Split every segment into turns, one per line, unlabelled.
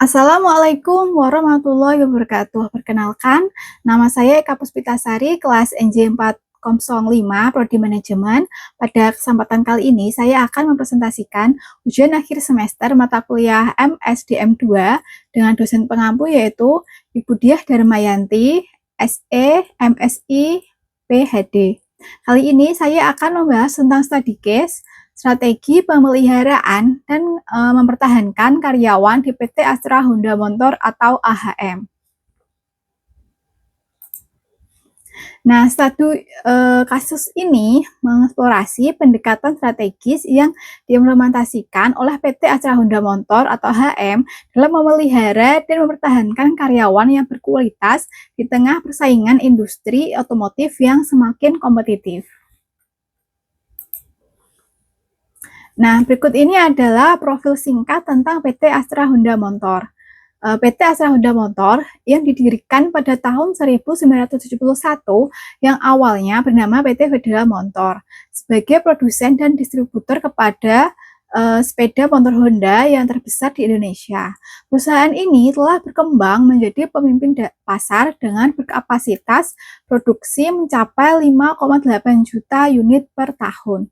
Assalamualaikum warahmatullahi wabarakatuh. Perkenalkan, nama saya Eka Puspitasari, kelas NJ405, Prodi Manajemen. Pada kesempatan kali ini, saya akan mempresentasikan ujian akhir semester mata kuliah MSDM 2 dengan dosen pengampu yaitu Ibu Diah Darmayanti, SE, MSI, PhD. Kali ini saya akan membahas tentang study case, strategi pemeliharaan, dan mempertahankan karyawan di PT Astra Honda Motor atau AHM. Nah, kasus ini mengeksplorasi pendekatan strategis yang diimplementasikan oleh PT Astra Honda Motor atau AHM dalam memelihara dan mempertahankan karyawan yang berkualitas di tengah persaingan industri otomotif yang semakin kompetitif. Nah, berikut ini adalah profil singkat tentang PT Astra Honda Motor. PT Astra Honda Motor yang didirikan pada tahun 1971 yang awalnya bernama PT Federal Motor sebagai produsen dan distributor kepada sepeda motor Honda yang terbesar di Indonesia. Perusahaan ini telah berkembang menjadi pemimpin pasar dengan berkapasitas produksi mencapai 5,8 juta unit per tahun.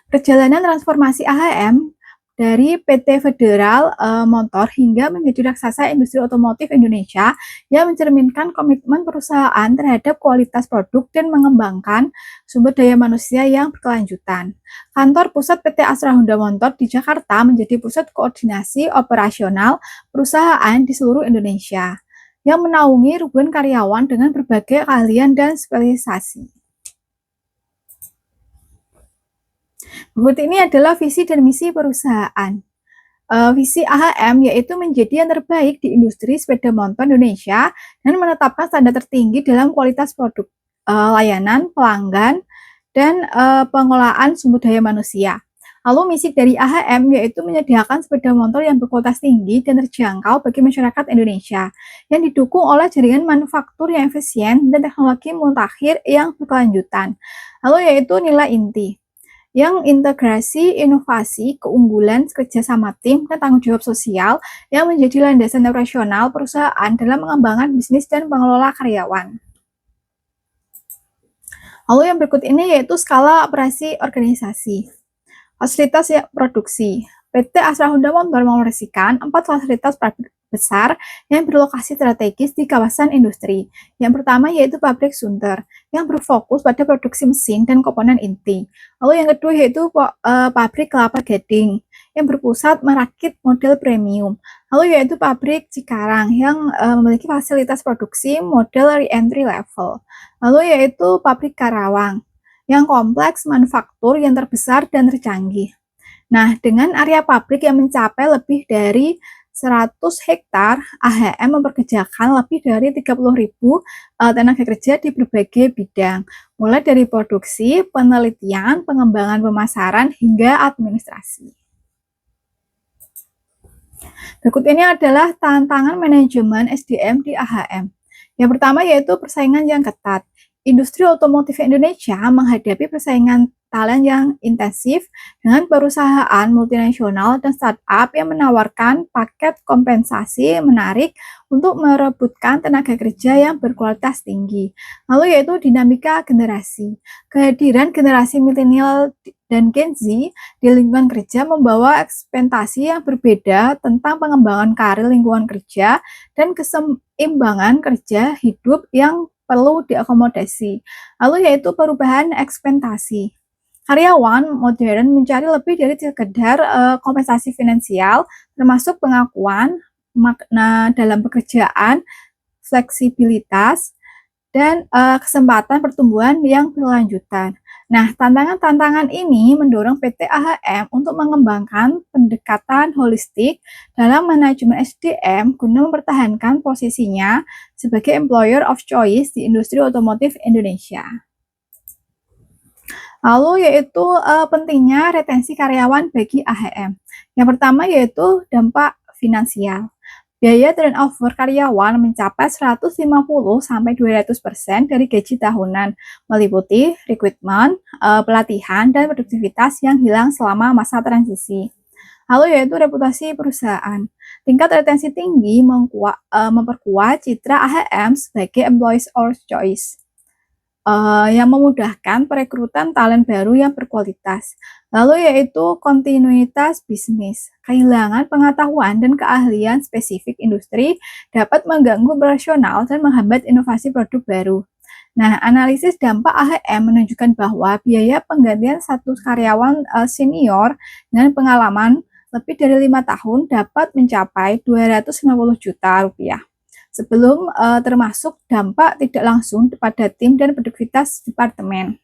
Perjalanan transformasi AHM dari PT Federal Motor hingga menjadi raksasa industri otomotif Indonesia yang mencerminkan komitmen perusahaan terhadap kualitas produk dan mengembangkan sumber daya manusia yang berkelanjutan. Kantor pusat PT Astra Honda Motor di Jakarta menjadi pusat koordinasi operasional perusahaan di seluruh Indonesia yang menaungi ribuan karyawan dengan berbagai keahlian dan spesialisasi. Berikut ini adalah visi dan misi perusahaan. Visi AHM yaitu menjadi yang terbaik di industri sepeda motor Indonesia dan menetapkan standar tertinggi dalam kualitas produk, layanan, pelanggan, dan pengelolaan sumber daya manusia. Lalu misi dari AHM yaitu menyediakan sepeda motor yang berkualitas tinggi dan terjangkau bagi masyarakat Indonesia yang didukung oleh jaringan manufaktur yang efisien dan teknologi mutakhir yang berkelanjutan. Lalu yaitu nilai inti yang integrasi, inovasi, keunggulan, kerjasama tim, dan tanggung jawab sosial yang menjadi landasan operasional perusahaan dalam mengembangkan bisnis dan pengelola karyawan. Lalu yang berikut ini yaitu skala operasi organisasi. Fasilitas produksi. PT Astra Honda Motor mengoperasikan 4 fasilitas besar yang berlokasi strategis di kawasan industri. Yang pertama yaitu pabrik Sunter yang berfokus pada produksi mesin dan komponen inti. Lalu yang kedua yaitu pabrik Kelapa Gading yang berpusat merakit model premium. Lalu yaitu pabrik Cikarang yang memiliki fasilitas produksi model re-entry level. Lalu yaitu pabrik Karawang yang kompleks manufaktur yang terbesar dan tercanggih. Nah, dengan area pabrik yang mencapai lebih dari 100 hektar, AHM memperkerjakan lebih dari 30.000 tenaga kerja di berbagai bidang, mulai dari produksi, penelitian, pengembangan pemasaran, hingga administrasi. Berikut ini adalah tantangan manajemen SDM di AHM. Yang pertama yaitu persaingan yang ketat. Industri otomotif Indonesia menghadapi persaingan talent yang intensif dengan perusahaan multinasional dan startup yang menawarkan paket kompensasi menarik untuk merebutkan tenaga kerja yang berkualitas tinggi. Lalu yaitu dinamika generasi. Kehadiran generasi milenial dan Gen Z di lingkungan kerja membawa ekspektasi yang berbeda tentang pengembangan karir lingkungan kerja dan keseimbangan kerja hidup yang perlu diakomodasi. Lalu yaitu perubahan ekspektasi. Karyawan modern mencari lebih dari sekedar kompensasi finansial, termasuk pengakuan, makna dalam pekerjaan, fleksibilitas, dan kesempatan pertumbuhan yang berkelanjutan. Nah, tantangan-tantangan ini mendorong PT AHM untuk mengembangkan pendekatan holistik dalam manajemen SDM guna mempertahankan posisinya sebagai employer of choice di industri otomotif Indonesia. Lalu yaitu pentingnya retensi karyawan bagi AHM. Yang pertama yaitu dampak finansial. Biaya turnover karyawan mencapai 150-200% dari gaji tahunan, meliputi rekrutmen, pelatihan, dan produktivitas yang hilang selama masa transisi. Lalu yaitu reputasi perusahaan. Tingkat retensi tinggi memperkuat citra AHM sebagai employees of choice, yang memudahkan perekrutan talent baru yang berkualitas. Lalu yaitu kontinuitas bisnis. Kehilangan pengetahuan dan keahlian spesifik industri dapat mengganggu operasional dan menghambat inovasi produk baru. Nah, analisis dampak AHM menunjukkan bahwa biaya penggantian satu karyawan senior dengan pengalaman lebih dari 5 tahun dapat mencapai 250 juta rupiah. Sebelum termasuk dampak tidak langsung pada tim dan produktivitas departemen.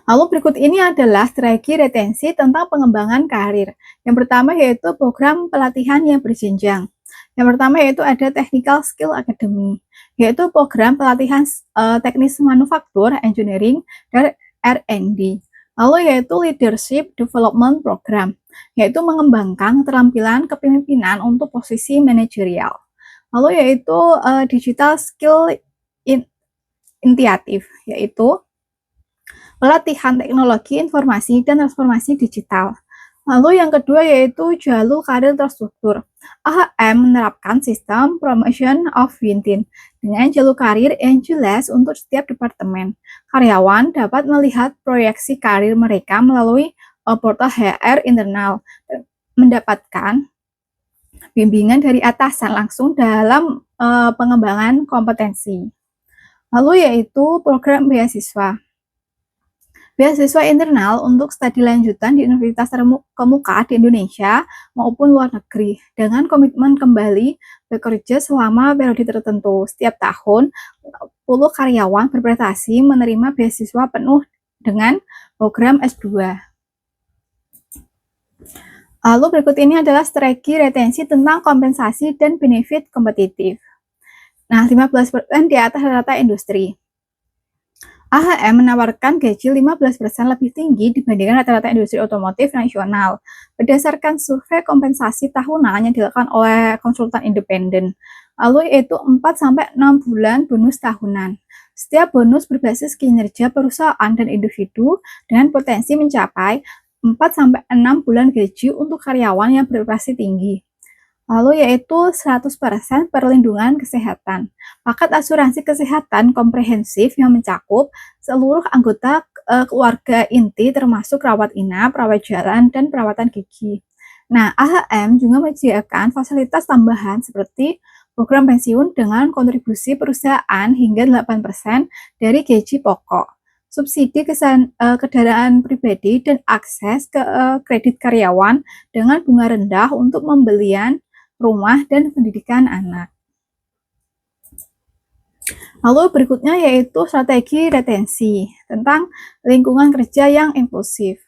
Lalu berikut ini adalah strategi retensi tentang pengembangan karir. Yang pertama yaitu program pelatihan yang berjenjang. Yang pertama yaitu ada Technical Skill Academy, yaitu program pelatihan teknis manufaktur, engineering, dan R&D. Lalu yaitu Leadership Development Program, yaitu mengembangkan keterampilan kepemimpinan untuk posisi manajerial. Lalu yaitu Digital Skill Initiative, yaitu pelatihan teknologi informasi dan transformasi digital. Lalu yang kedua yaitu jalur karir terstruktur. AHM menerapkan sistem promotion of within dengan jalur karir yang jelas untuk setiap departemen. Karyawan dapat melihat proyeksi karir mereka melalui portal HR internal dan mendapatkan bimbingan dari atasan langsung dalam pengembangan kompetensi. Lalu yaitu program beasiswa. Beasiswa internal untuk studi lanjutan di universitas terkemuka di Indonesia maupun luar negeri dengan komitmen kembali bekerja selama periode tertentu. Setiap tahun, 10 karyawan berprestasi menerima beasiswa penuh dengan program S2. Lalu berikut ini adalah strategi retensi tentang kompensasi dan benefit kompetitif. Nah, 15% di atas rata-rata industri. AHM menawarkan gaji 15% lebih tinggi dibandingkan rata-rata industri otomotif nasional berdasarkan survei kompensasi tahunan yang dilakukan oleh konsultan independen. Lalu yaitu 4-6 bulan bonus tahunan. Setiap bonus berbasis kinerja perusahaan dan individu dengan potensi mencapai 4-6 bulan gaji untuk karyawan yang berprestasi tinggi. Lalu yaitu 100% perlindungan kesehatan. Paket asuransi kesehatan komprehensif yang mencakup seluruh anggota keluarga inti termasuk rawat inap, rawat jalan, dan perawatan gigi. Nah, AHM juga menyediakan fasilitas tambahan seperti program pensiun dengan kontribusi perusahaan hingga 8% dari gaji pokok, subsidi kendaraan pribadi, dan akses ke kredit karyawan dengan bunga rendah untuk pembelian rumah dan pendidikan anak. Lalu berikutnya yaitu strategi retensi tentang lingkungan kerja yang inklusif.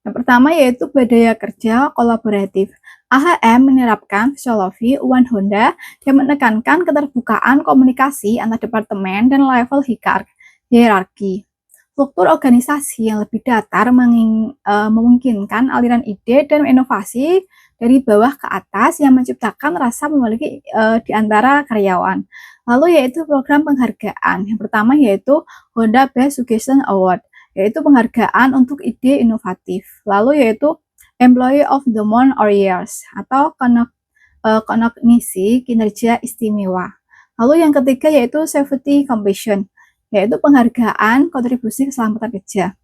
Yang pertama yaitu budaya kerja kolaboratif. AHM menerapkan filosofi One Honda yang menekankan keterbukaan komunikasi antar departemen dan level hierarki. Struktur organisasi yang lebih datar memungkinkan aliran ide dan inovasi dari bawah ke atas yang menciptakan rasa memiliki di antara karyawan. Lalu yaitu program penghargaan. Yang pertama yaitu Honda Best Suggestion Award, yaitu penghargaan untuk ide inovatif. Lalu yaitu Employee of the Month or Years atau kognisi kinerja istimewa. Lalu yang ketiga yaitu Safety Compassion, yaitu penghargaan kontribusi keselamatan kerja.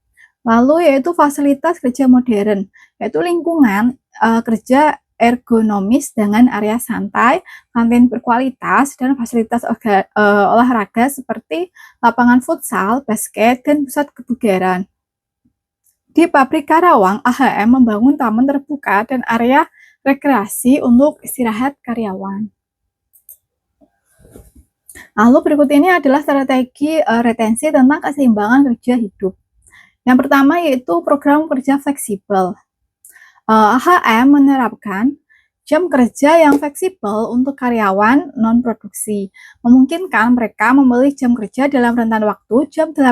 Lalu yaitu fasilitas kerja modern, yaitu lingkungan kerja ergonomis dengan area santai, kantin berkualitas, dan fasilitas olahraga seperti lapangan futsal, basket, dan pusat kebugaran. Di pabrik Karawang, AHM membangun taman terbuka dan area rekreasi untuk istirahat karyawan. Lalu berikut ini adalah strategi retensi tentang keseimbangan kerja hidup. Yang pertama yaitu program kerja fleksibel. AHM menerapkan jam kerja yang fleksibel untuk karyawan non-produksi, memungkinkan mereka memilih jam kerja dalam rentan waktu jam 7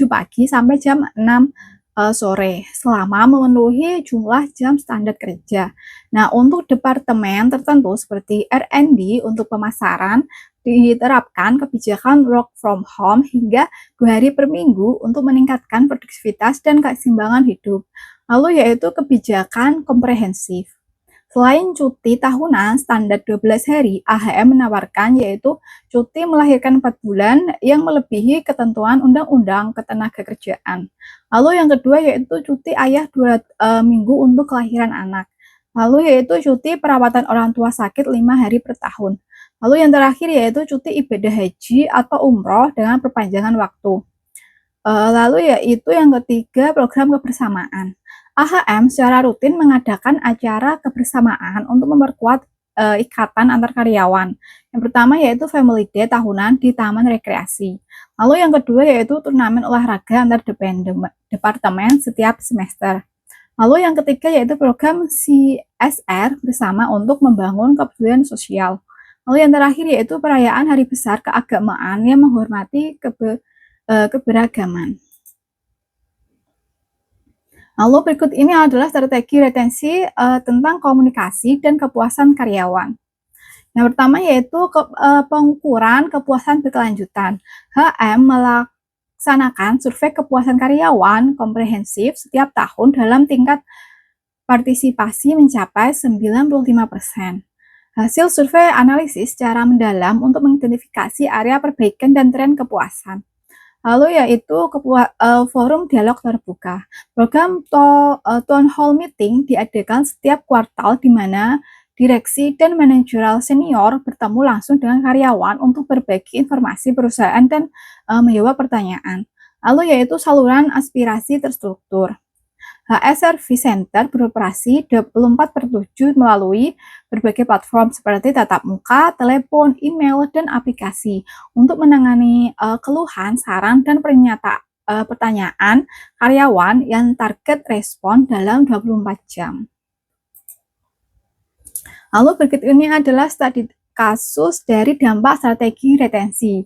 pagi sampai jam 6 sore, selama memenuhi jumlah jam standar kerja. Nah, untuk departemen tertentu seperti R&D untuk pemasaran, diterapkan kebijakan work from home hingga 2 hari per minggu untuk meningkatkan produktivitas dan keseimbangan hidup. Lalu yaitu kebijakan komprehensif. Selain cuti tahunan standar 12 hari, AHM menawarkan yaitu cuti melahirkan 4 bulan yang melebihi ketentuan Undang-Undang Ketenagakerjaan. Lalu yang kedua yaitu cuti ayah 2 minggu untuk kelahiran anak. Lalu yaitu cuti perawatan orang tua sakit 5 hari per tahun. Lalu yang terakhir yaitu cuti ibadah haji atau umroh dengan perpanjangan waktu. Lalu yaitu yang ketiga program kebersamaan. AHM secara rutin mengadakan acara kebersamaan untuk memperkuat ikatan antar karyawan. Yang pertama yaitu Family Day tahunan di Taman Rekreasi. Lalu yang kedua yaitu turnamen olahraga antar departemen setiap semester. Lalu yang ketiga yaitu program CSR bersama untuk membangun kepedulian sosial. Lalu yang terakhir yaitu perayaan hari besar keagamaan yang menghormati keberagaman. Lalu berikut ini adalah strategi retensi tentang komunikasi dan kepuasan karyawan. Yang pertama yaitu pengukuran kepuasan berkelanjutan. HM melaksanakan survei kepuasan karyawan komprehensif setiap tahun dalam tingkat partisipasi mencapai 95%. Hasil survei analisis secara mendalam untuk mengidentifikasi area perbaikan dan tren kepuasan. Lalu yaitu forum dialog terbuka. Program town hall meeting diadakan setiap kuartal di mana direksi dan manajeral senior bertemu langsung dengan karyawan untuk berbagi informasi perusahaan dan menjawab pertanyaan. Lalu yaitu saluran aspirasi terstruktur. HS Service Center beroperasi 24/7 melalui berbagai platform seperti tatap muka, telepon, email, dan aplikasi untuk menangani keluhan, saran, dan pertanyaan karyawan yang target respon dalam 24 jam. Lalu berikut ini adalah studi kasus dari dampak strategi retensi.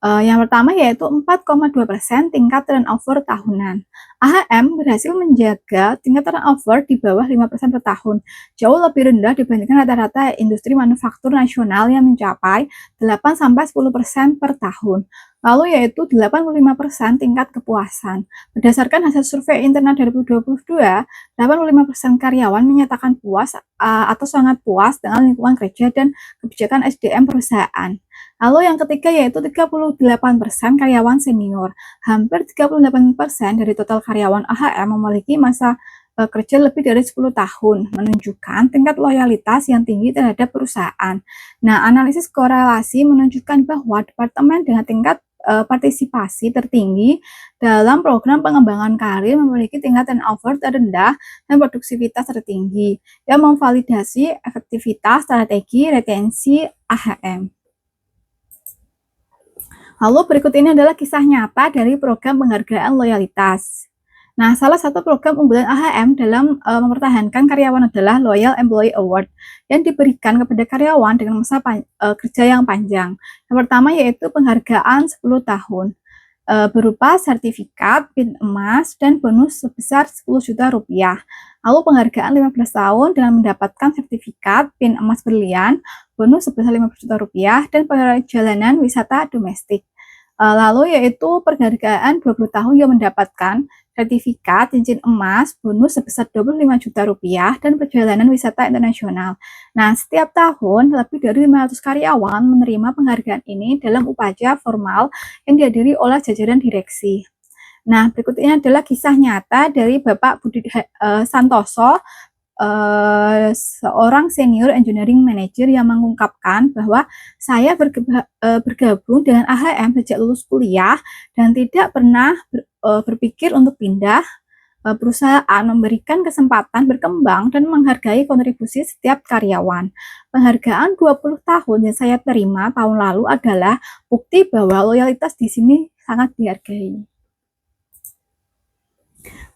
Yang pertama yaitu 4,2% tingkat turnover tahunan. AHM berhasil menjaga tingkat turnover di bawah 5% per tahun, jauh lebih rendah dibandingkan rata-rata industri manufaktur nasional yang mencapai 8-10% per tahun. Lalu yaitu 85% tingkat kepuasan. Berdasarkan hasil survei internal 2022, 85% karyawan menyatakan puas atau sangat puas dengan lingkungan kerja dan kebijakan SDM perusahaan. Lalu yang ketiga yaitu 38% karyawan senior. Hampir 38% dari total karyawan AHM memiliki masa kerja lebih dari 10 tahun, menunjukkan tingkat loyalitas yang tinggi terhadap perusahaan. Nah, analisis korelasi menunjukkan bahwa departemen dengan tingkat partisipasi tertinggi dalam program pengembangan karir memiliki tingkat turnover terendah dan produktivitas tertinggi yang memvalidasi efektivitas strategi retensi AHM. Lalu berikut ini adalah kisah nyata dari program penghargaan loyalitas. Nah, salah satu program unggulan AHM dalam mempertahankan karyawan adalah Loyal Employee Award yang diberikan kepada karyawan dengan masa kerja yang panjang. Yang pertama yaitu penghargaan 10 tahun berupa sertifikat, PIN emas, dan bonus sebesar 10 juta rupiah. Lalu penghargaan 15 tahun dengan mendapatkan sertifikat, PIN emas berlian, bonus sebesar 50 juta rupiah, dan perjalanan wisata domestik. Lalu yaitu penghargaan 20 tahun yang mendapatkan sertifikat, cincin emas, bonus sebesar 25 juta rupiah, dan perjalanan wisata internasional. Nah, setiap tahun lebih dari 500 karyawan menerima penghargaan ini dalam upacara formal yang dihadiri oleh jajaran direksi. Nah, berikut ini adalah kisah nyata dari Bapak Budi Santoso, seorang senior engineering manager yang mengungkapkan bahwa saya bergabung dengan AHM sejak lulus kuliah dan tidak pernah berpikir untuk pindah. Perusahaan memberikan kesempatan berkembang dan menghargai kontribusi setiap karyawan. Penghargaan 20 tahun yang saya terima tahun lalu adalah bukti bahwa loyalitas di sini sangat dihargai.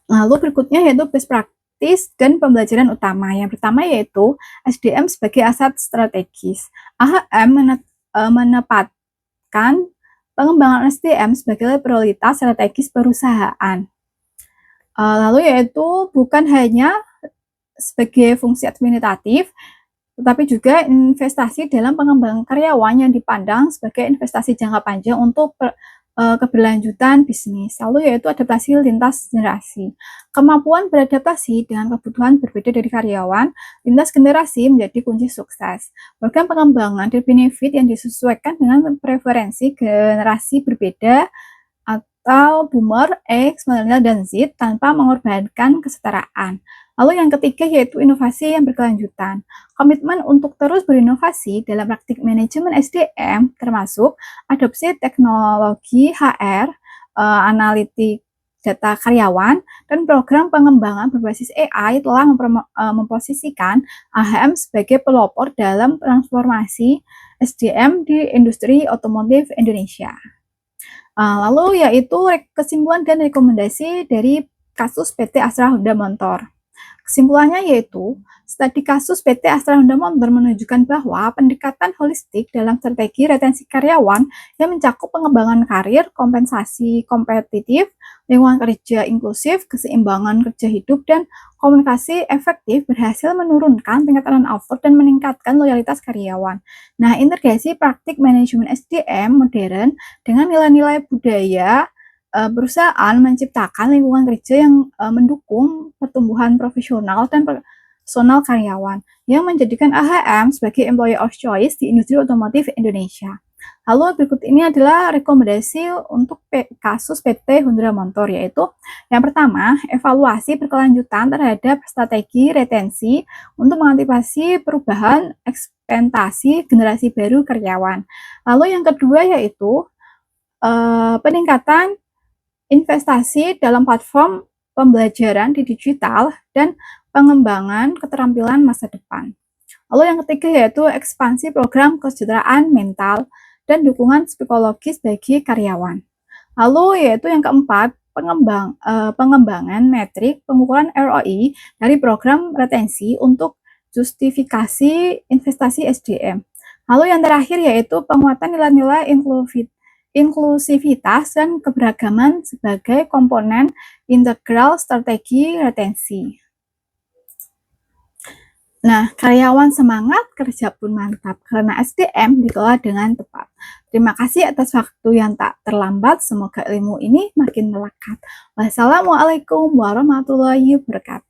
Lalu berikutnya yaitu best practice dan pembelajaran utama. Yang pertama yaitu SDM sebagai aset strategis. AHM menempatkan pengembangan SDM sebagai prioritas strategis perusahaan. Lalu yaitu bukan hanya sebagai fungsi administratif, tetapi juga investasi dalam pengembangan karyawan yang dipandang sebagai investasi jangka panjang untuk keberlanjutan bisnis. Lalu yaitu adaptasi lintas generasi. Kemampuan beradaptasi dengan kebutuhan berbeda dari karyawan, lintas generasi menjadi kunci sukses. Program pengembangan dan benefit yang disesuaikan dengan preferensi generasi berbeda atau boomer, X, millennial, dan Z tanpa mengorbankan kesetaraan. Lalu yang ketiga yaitu inovasi yang berkelanjutan. Komitmen untuk terus berinovasi dalam praktik manajemen SDM termasuk adopsi teknologi HR, analitik data karyawan, dan program pengembangan berbasis AI telah memposisikan AHM sebagai pelopor dalam transformasi SDM di industri otomotif Indonesia. Lalu yaitu kesimpulan dan rekomendasi dari kasus PT Astra Honda Motor. Kesimpulannya yaitu, studi kasus PT Astra Honda Motor menunjukkan bahwa pendekatan holistik dalam strategi retensi karyawan yang mencakup pengembangan karir, kompensasi kompetitif, lingkungan kerja inklusif, keseimbangan kerja hidup, dan komunikasi efektif berhasil menurunkan tingkat turnover dan meningkatkan loyalitas karyawan. Nah, integrasi praktik manajemen SDM modern dengan nilai-nilai budaya perusahaan menciptakan lingkungan kerja yang mendukung pertumbuhan profesional dan personal karyawan yang menjadikan AHM sebagai employer of choice di industri otomotif Indonesia. Lalu berikut ini adalah rekomendasi untuk kasus PT Honda Motor, yaitu yang pertama, evaluasi berkelanjutan terhadap strategi retensi untuk mengantisipasi perubahan ekspektasi generasi baru karyawan. Lalu yang kedua yaitu peningkatan investasi dalam platform pembelajaran di digital dan pengembangan keterampilan masa depan. Lalu yang ketiga yaitu ekspansi program kesejahteraan mental dan dukungan psikologis bagi karyawan. Lalu yaitu yang keempat, pengembangan metrik pengukuran ROI dari program retensi untuk justifikasi investasi SDM. Lalu yang terakhir yaitu penguatan nilai-nilai inklusivitas dan keberagaman sebagai komponen integral strategi retensi. Nah, karyawan semangat, kerja pun mantap karena SDM dikelola dengan tepat. Terima kasih atas waktu yang tak terlambat. Semoga ilmu ini makin melekat. Wassalamualaikum warahmatullahi wabarakatuh.